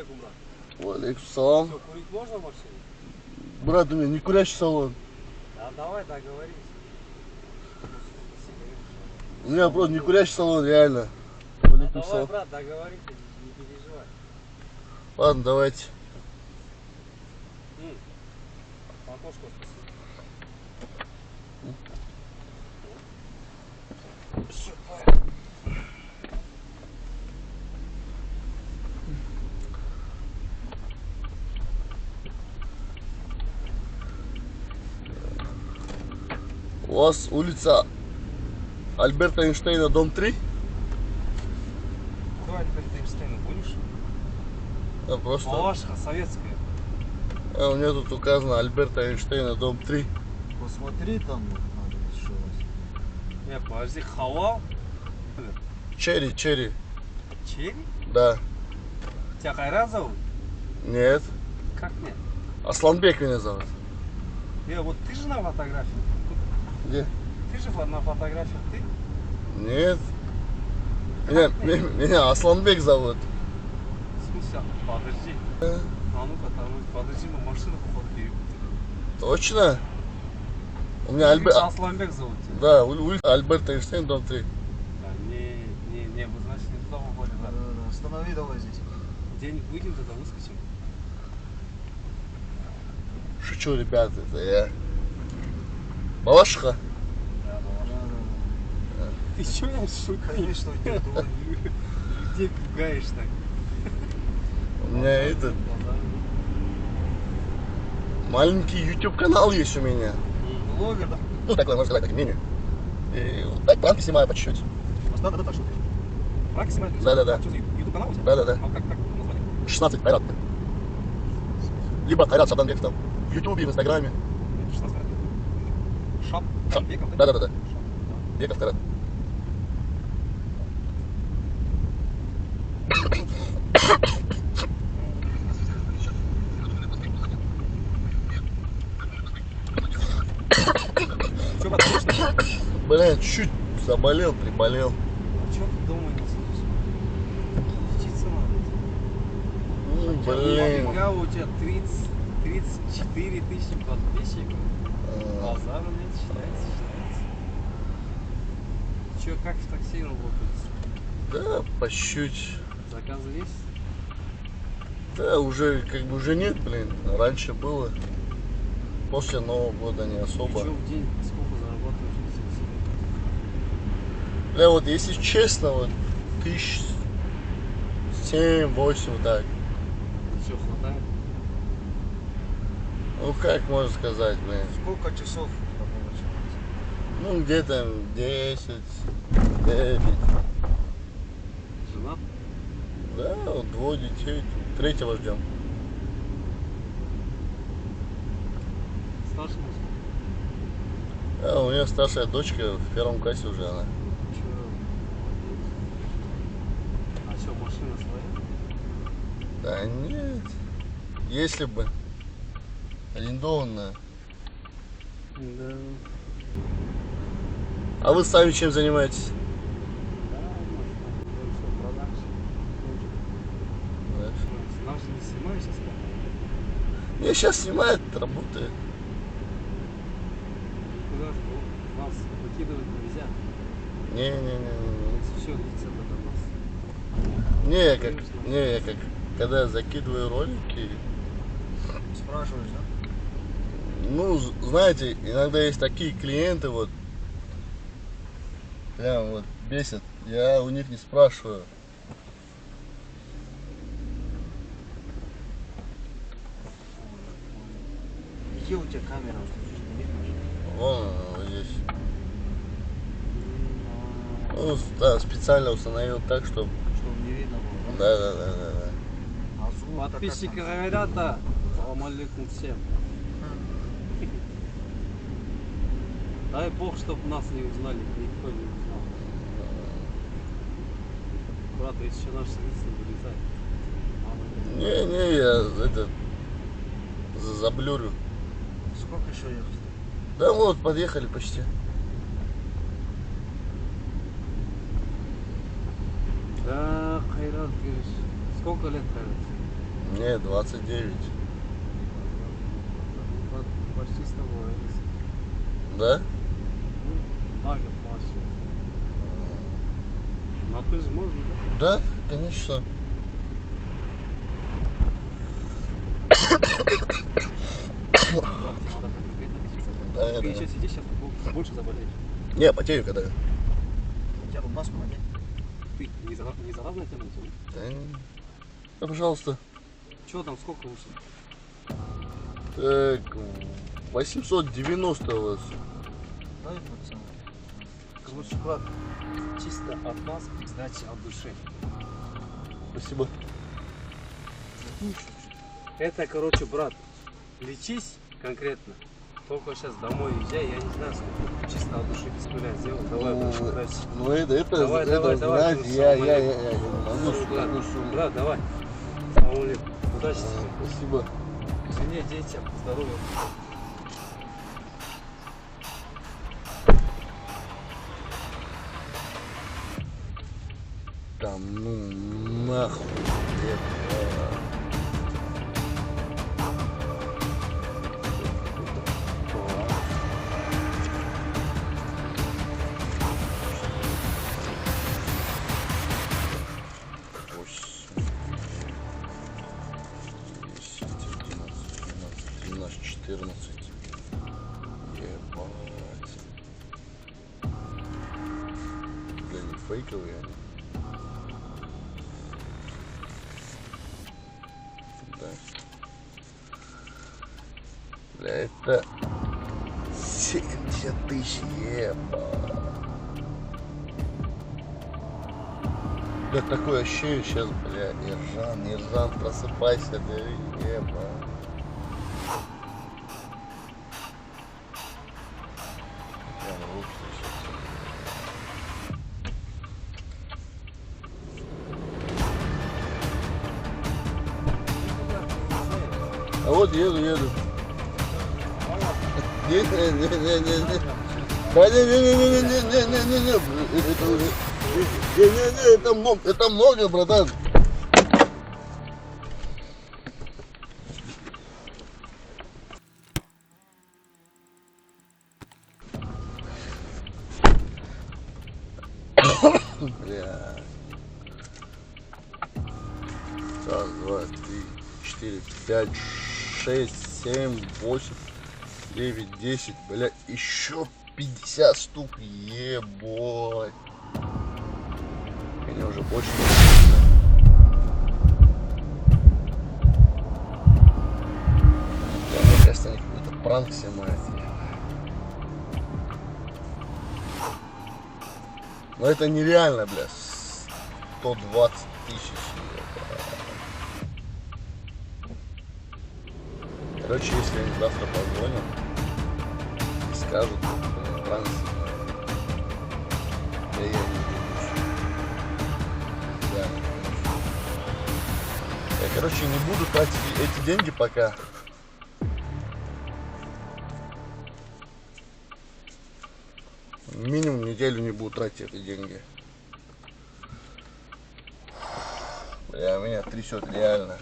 алейкум, брат. Алейкум салам. Что, курить можно в машине? Брат, у меня не курящий салон. Да, давай договоримся. У меня просто не курящий салон, реально. Давай, брат, договоримся, не переживай. Ладно, давайте. Окошко спасибо. У вас улица Альберта Эйнштейна, дом 3? Кто Альберта Эйнштейна, будешь? Да, просто... Малашка, советская. У меня тут указано Альберта Эйнштейна, дом 3. Посмотри там, вот, надо еще раз. Не, подожди, Хавал? Черри. Черри? Да. Тебя Хайрат зовут? Нет. Как нет? Асланбек меня зовут. Вот ты же на фотографии? Где? Ты же на фотографии, ты? Нет. Меня Асланбек зовут. В смысле? Подожди. А ну-ка, там, подожди, мы машину походу перепутали. Точно? У меня Асланбек зовут тебя? Да, улица Альберта Эйнштейна, дом 3. Да, не, мы, значит, не туда выходим, да? Да, останови давай здесь. Где-нибудь выйдем, тогда выскочим. Шучу, ребята, это я. Малашка? Да, ты чё я шутил? Конечно, нет. Людей пугаешь так. У меня этот маленький YouTube канал есть у меня. Блогер, да? Ну, такой, можно сказать, так, мини. И вот так пранки снимаю по чуть-чуть. Да, так что? Пранки снимаешь? Да. Что, YouTube канал у тебя? Да. А как название? 16 Хайрат. Либо Хайрат Шабданбек там. В Ютубе, в Инстаграме. 16 Шаб? Беков, Да. Шаб, Беков Хайрат. Чё, подключно? Блин, чуть заболел, приболел. А чё ты дома не сидишь? Лечиться надо. Блин. Нафига у тебя 34 тысячи подписчиков? Базара нет, считается. Чё, как в такси работает? Да, по чуть. Заказ есть? Да, уже как бы уже нет, блин. Раньше было. После Нового года не особо. Чё в день сколько зарабатываешь на такси? Бля, вот если честно, вот 7-8 так. Чё, хватает? Ну как можно сказать, блин. Сколько часов получается? Ну где-то 10, 9. Жена? Да, вот 2 детей. 3-го ждем. Старше нас? Да, у нее старшая дочка в 1 классе уже она. Чё? А чё, машина своя? Да нет. Если бы. Арендованная. Да. А вы сами чем занимаетесь? Нам же не снимаю сейчас. Я сейчас снимает, работает. Куда же нас выкидывать нельзя. Не. Если все длится, тогда нас. Я как когда закидываю ролики, Спрашиваешь, да? ну, знаете, иногда есть такие клиенты, вот, прям вот бесят. Я у них не спрашиваю. Где у тебя камера? Не видно? Вон она вот здесь. Ну, да, специально установил так, чтобы... Чтобы не видно было, да? Да. А зум это как Подписчики там? говорят, да. Салам алейкум всем. Дай бог, чтобы нас не узнали, никто не узнал. Брат, если еще наши лица вырезать. Мало ли. Не, я это заблюрю. Сколько еще ехать? Да вот, подъехали почти. Да, Хайрат, говоришь. Сколько лет, Хайрат? Не, 29. Почти с тобой. Да? На год младше. Ну, а ты же можешь, да? Да, конечно. Да, Ты да. еще сидишь, сейчас больше заболеешь. Не, потею когда. У тебя рубашку надень. Ты не заразно тянуться? Да, да, пожалуйста. Че там, сколько уши? Так, 890 у вас. Дай вот сам. Короче, брат, чисто от нас сдача от души. Спасибо. Это, короче, брат, лечись конкретно. Только сейчас домой езжай, я не знаю, сколько чисто от души без нуля сделал. Давай, брат, удачи. Ну это, Давай, давай, знаете, давай, я брат. не могу Брат, такую сумму. брат, давай. Салам алейкум. Удачи тебе. Спасибо. Жене, детям, здоровья. Там, ну, нахуй. Это... Фейковые они. Да. Бля, это 70 тысяч, еба. Да, такое ощущение сейчас, бля, Ержан, просыпайся, да, еба. Прям руки сейчас. А вот еду. Не-не-не-не-не-не. Да не-не-не-не-не-не-не-не. Это уже... Не-не-не, это много, братан. Бля. Раз, два, три, 4, 5, 6, 7, 8, 9, 10, бля, еще 50 штук, ебать. Меня уже больше не нужно. Бля, мне кажется, они какой-то пранк снимают. Но это нереально, бля, 120 тысяч. Короче, если они завтра позвонят и скажут, что пранк снимают, я не вернусь. Я, короче, не буду тратить эти деньги пока. Минимум неделю не буду тратить эти деньги. Бля, меня трясет реально.